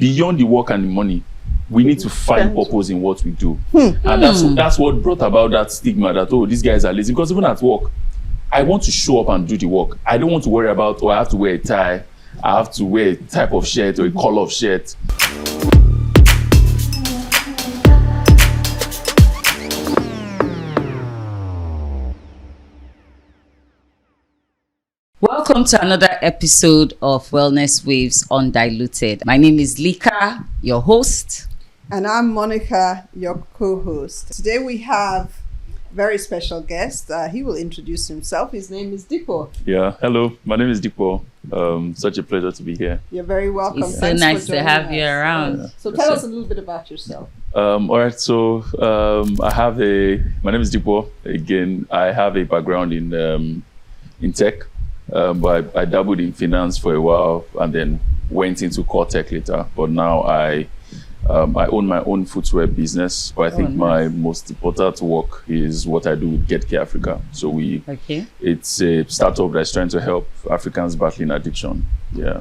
beyond the work and the money, we need to find purpose in what we do. And that's what brought about that stigma that, oh, these guys are lazy. Because even at work, I want to show up and do the work. I don't want to worry about, I have to wear a tie, I have to wear a type of shirt or a color of shirt. Welcome to another episode of Wellness Waves Undiluted. My name is Lika, your host. And I'm Monica, your co-host. Today we have a very special guest. He will introduce himself. His name is Dipo. Yeah, hello. My name is Dipo. Such a pleasure to be here. You're very welcome. It's so nice to have you around. So tell us a little bit about yourself. All right, so my name is Dipo. Again, I have a background in tech. But I dabbled in finance for a while and then went into core tech later. But now I own my own footwear business. But I think my most important work is what I do with Get Care Africa. So it's a startup that's trying to help Africans battling addiction. Yeah.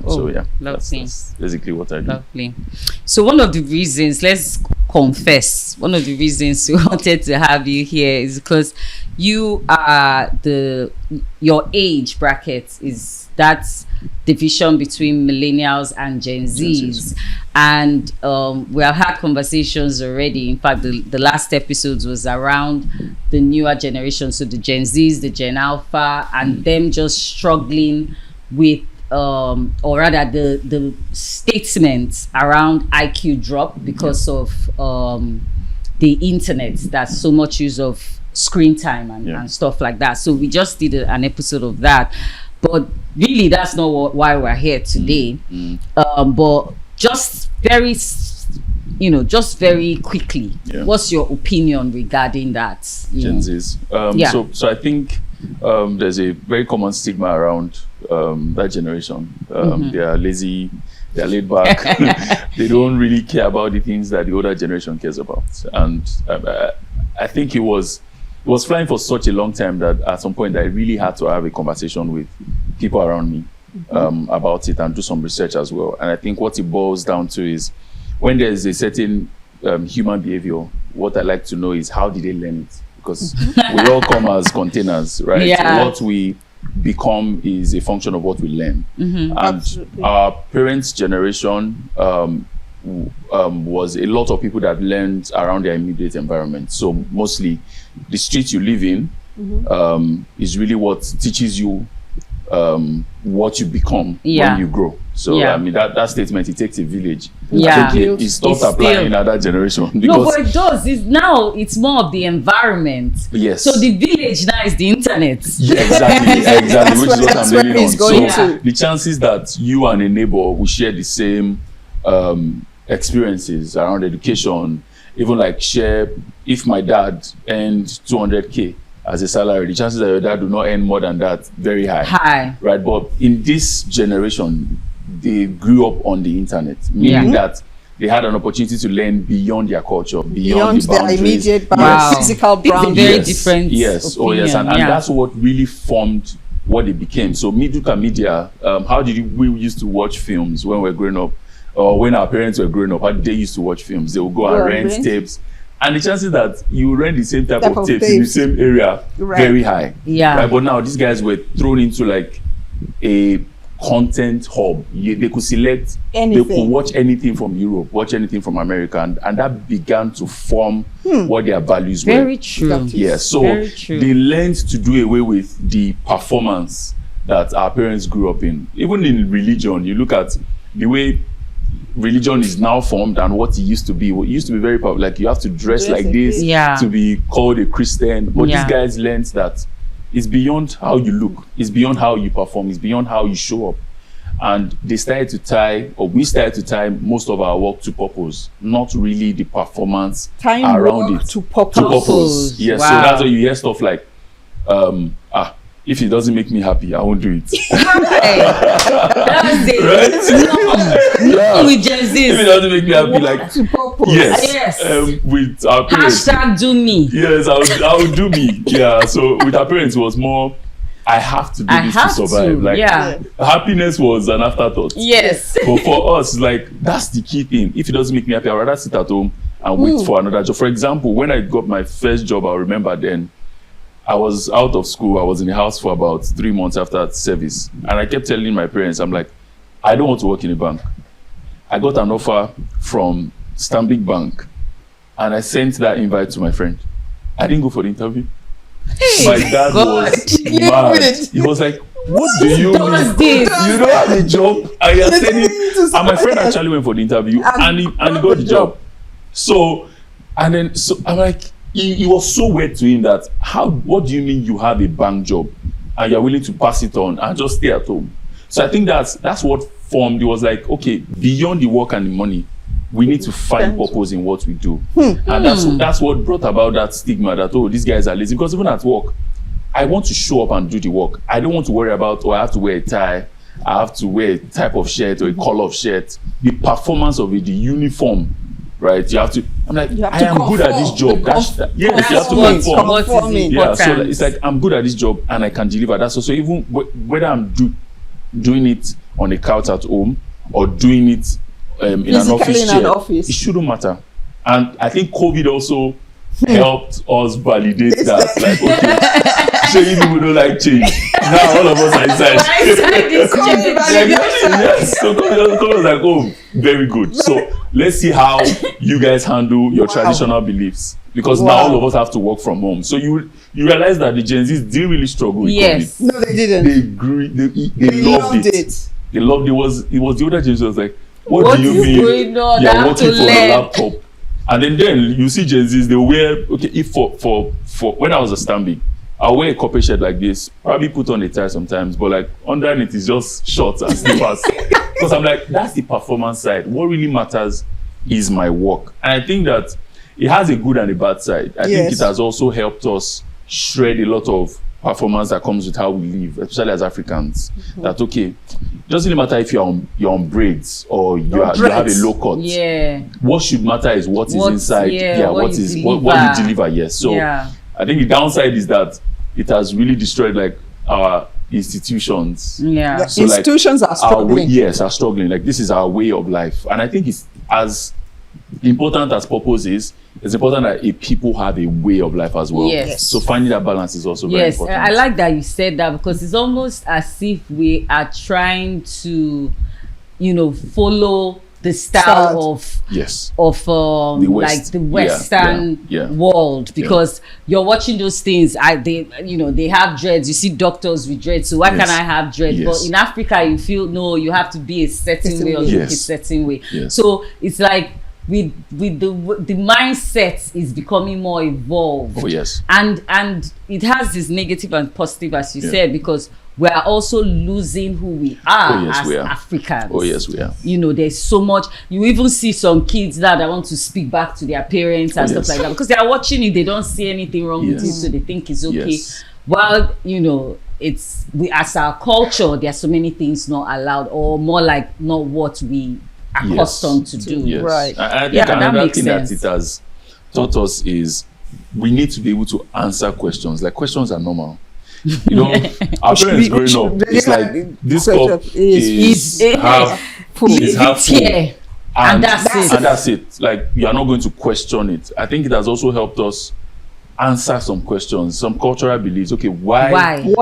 That's basically what I do. Lovely. So one of the reasons, let's confess, one of the reasons we wanted to have you here is because you are your age bracket is that division between millennials and Gen Zs. And we have had conversations already. In fact, the last episodes was around the newer generation, so the Gen Zs, the Gen Alpha, and them just struggling with or rather the statements around IQ drop because of the internet. That's so much use of screen time and stuff like that. So we just did an episode of that, but really that's not why we're here today. But just very quickly, what's your opinion regarding that? Gen Zs. So I think there's a very common stigma around that generation. They are lazy, they're laid back. They don't really care about the things that the older generation cares about. And I think it was flying for such a long time that at some point I really had to have a conversation with people around me about it and do some research as well. And I think what it boils down to is when there's a certain human behavior, what I like to know is how did they learn it? Because we all come as containers, right? Yeah. What we become is a function of what we learn. And Absolutely. Our parents' generation was a lot of people that learned around their immediate environment. So mostly the street you live in is really what teaches you what you become when you grow. So I mean that statement, it takes a village. I think it stopped applying in other generation. No, but it does. It's more of the environment. Yes. So the village now is the internet. Yeah, exactly. Which is what I'm leaning on. So the chances that you and a neighbor will share the same experiences around education, even like share, if my dad earned 200k as a salary, the chances that your dad do not earn more than that very high. Right? But in this generation, they grew up on the internet, meaning that they had an opportunity to learn beyond their culture, beyond the their immediate physical boundaries. Very different. Yes. Opinion. Oh yes, and that's what really formed what they became. So media, how did we used to watch films when we were growing up, or when our parents were growing up? How did they used to watch films? They would go and rent tapes. And the chances that you rent the same type of tapes in the same area, very high. Yeah. Right? But now these guys were thrown into like a content hub. They could select anything. They could watch anything from Europe, watch anything from America, and that began to form what their values were. Very true. Yes. So they learned to do away with the performance that our parents grew up in. Even in religion, you look at the way religion is now formed and what it used to be. What used to be very powerful, like you have to dress like this to be called a Christian. But these guys learned that it's beyond how you look, it's beyond how you perform, it's beyond how you show up. And we started to tie most of our work to purpose, not really the performance around it. To purpose. Yes. Wow. So that's why you hear stuff like, if it doesn't make me happy, I won't do it. That's it. Right? No, with Gen Z. If it doesn't make me happy, like, yes. With our parents. #do me. Yes, I would do me. Yeah. So with our parents, it was more, I have to do this to survive. Like happiness was an afterthought. Yes. But for us, like that's the key thing. If it doesn't make me happy, I'd rather sit at home and wait for another job. For example, when I got my first job, I remember then I was out of school. I was in the house for about 3 months after service. And I kept telling my parents, I'm like, I don't want to work in a bank. I got an offer from Stanbic Bank and I sent that invite to my friend. I didn't go for the interview. My dad was mad. He was like, what do you mean? You don't have a job and you're sending. And my friend actually went for the interview and he got the job. So I'm like, it was so weird to him that what do you mean you have a bank job and you're willing to pass it on and just stay at home? So I think that's what formed. It was like, okay, beyond the work and the money, we need to find purpose in what we do. And that's what brought about that stigma that, oh, these guys are lazy. Because even at work, I want to show up and do the work. I don't want to worry about, I have to wear a tie, I have to wear a type of shirt or a color of shirt. The performance of it, the uniform, right? You have to, I'm like, I am good at this job. You have to conform. Yeah, so it's like, I'm good at this job and I can deliver. That's also, even whether I'm doing it on a couch at home or doing it in an office, it shouldn't matter. And I think COVID also helped us validate that. Like, okay, so if people don't like change, now all of us are inside. So COVID was like, oh, very good. So let's see how you guys handle your traditional beliefs, because now all of us have to work from home. So you realize that the Gen Zs didn't really struggle with COVID. No, they didn't. They loved it. They loved it. It was the older generation was like, what do you mean you're working for a laptop? And then you see Gen Zs, they wear, okay, if for when I was a Stanbic, I'll wear a corporate shirt like this, probably put on a tie sometimes, but like underneath is just shorts and slippers. Because I'm like, that's the performance side. What really matters is my work. And I think that it has a good and a bad side. I think it has also helped us shred a lot of performance that comes with how we live, especially as Africans. That okay, it doesn't matter if you're on braids or you have a low cut. Yeah. What should matter is what is inside. What you deliver. Yes. So I think the downside is that it has really destroyed like our institutions. Yeah. So institutions are struggling. Are struggling. Like this is our way of life. And I think it's as important as purpose is, it's important that people have a way of life as well. Yes. So finding that balance is also very important. I like that you said that, because it's almost as if we are trying to, follow the style of the West. Like the Western world, because you're watching those things. They have dreads. You see doctors with dreads. So why can't I have dreads? But in Africa, you feel no, you have to be a certain way or look a certain way. So it's like, with the mindset is becoming more evolved. Oh yes. And it has this negative and positive, as you said, because we are also losing who we are as Africans. Oh yes, we are. There's so much. You even see some kids that want to speak back to their parents and stuff like that, because they are watching it. They don't see anything wrong with it, so they think it's okay. Yes. Well, it's as our culture, there are so many things not allowed, or more like not what we accustomed to do. Yes. Right. I think another thing that it has taught us is we need to be able to answer questions. Like, questions are normal. Our parents growing up, it's like this cup is half full. And that's it. Like, you are not going to question it. I think it has also helped us answer some questions, some cultural beliefs. Okay, why do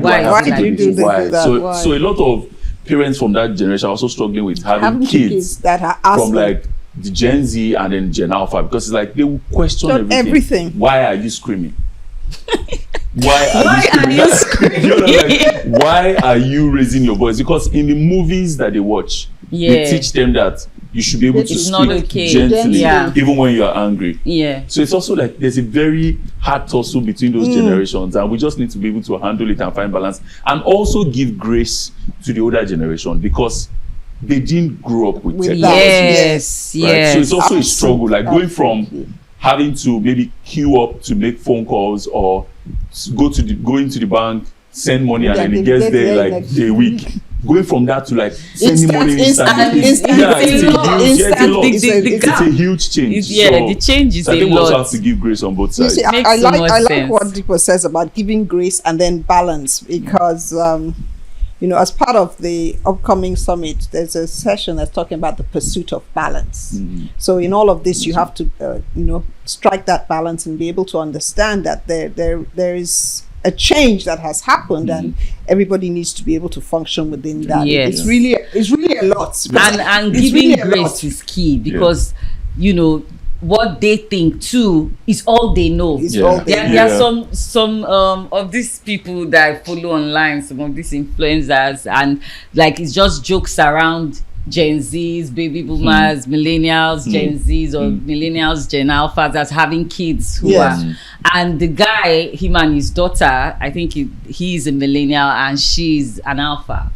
I have to do this? Why? So a lot of parents from that generation are also struggling with having kids that are asking, from like the Gen Z and then Gen Alpha, because it's like they will question everything. Why are you screaming? Why are you screaming? Why are you raising your voice? Because in the movies that they watch, they teach them that you should be able to speak gently, even when you are angry. Yeah. So it's also like there's a very hard tussle between those generations, and we just need to be able to handle it and find balance, and also give grace to the older generation, because they didn't grow up with technology. Yes. So it's also a struggle, like going from having to maybe queue up to make phone calls or go into the bank, send money, and then it gets there like a week. going from that to like sending money it's a huge change. The change is I think a we also lot. have to give grace on both sides. See, I like what Dipo says about giving grace and then balance, because as part of the upcoming summit, there's a session that's talking about the pursuit of balance. So in all of this, you have to strike that balance and be able to understand that there is a change that has happened, and everybody needs to be able to function within that. Yes. It's really a lot, and giving grace is key, because what they think too is all they know. There are some of these people that I follow online, some of these influencers, and like it's just jokes around Gen Zs, baby boomers, millennials, Gen Zs, or millennials, Gen Alphas that's having kids who are, and the guy, him and his daughter, I think he's a millennial and she's an alpha.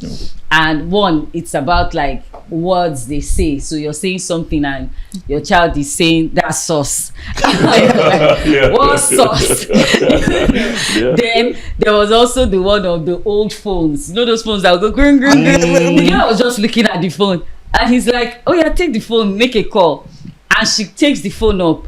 And it's about like words they say. So you're saying something and your child is saying that's sauce. What sauce? Then there was also the one of the old phones. You know those phones that will go green, green, green. The guy was just looking at the phone and he's like, oh yeah, take the phone, make a call. And she takes the phone up.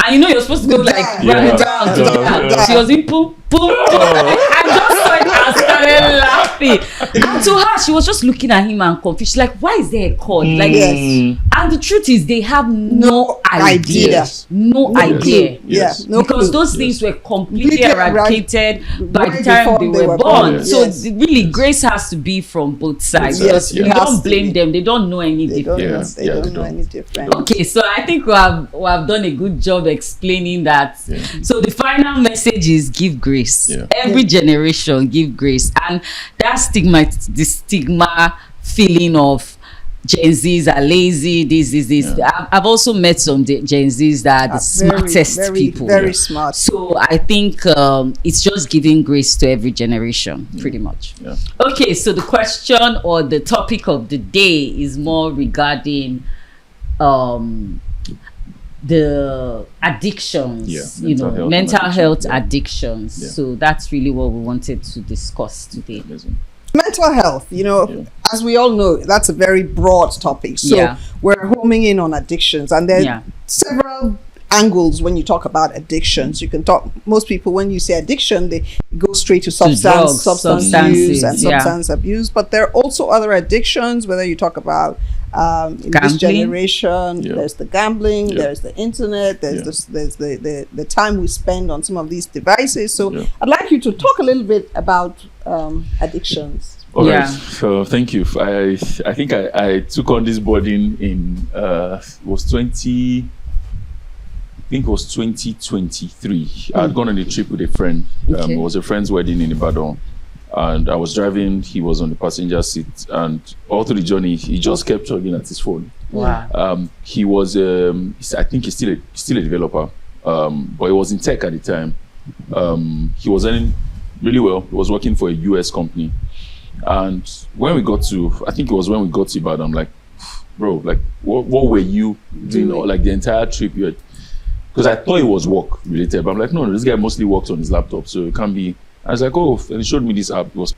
And you're supposed to go like run down to that. She was in boom, boom, boom. I just saw it and started laughing. And to her, she was just looking at him and confused. She's like, why is there a cord? Like, and the truth is, they have no idea. No idea. Yes. Because those things were completely eradicated by the time they were born. So really, grace has to be from both sides. Because you don't blame them. They don't know any different. They don't know any different. Okay, so I think we have done a good job explaining that. So the final message is give grace. Every generation give grace, and that the stigma feeling of Gen Zs are lazy, this. I've also met some Gen Zs that are the smartest people. Very smart. So I think it's just giving grace to every generation, pretty much. Okay, so the question or the topic of the day is more regarding the addictions, mental health addictions. So that's really what we wanted to discuss today. Mental health, as we all know, that's a very broad topic. So we're homing in on addictions, and there are several angles when you talk about addictions. You can talk, most people, when you say addiction, they go straight to substance use and substance abuse, but there are also other addictions, whether you talk about in this generation, there's the gambling, there's the internet, there's the time we spend on some of these devices. So I'd like you to talk a little bit about addictions. All right. So thank you. I think I took on this burden in was 2023. I had gone on a trip with a friend. It was a friend's wedding in Ibadan. And I was driving, he was on the passenger seat, and all through the journey, he just kept chugging at his phone. Wow. He was, I think he's still a developer, but he was in tech at the time. He was earning really well. He was working for a US company. And when we got to, I think it was when we got to Ibadan, I'm like, bro, like, what were you doing, like the entire trip? Because I thought it was work related, but I'm like, no, this guy mostly works on his laptop, so it can't be. I was like, oh, and he showed me this app. It was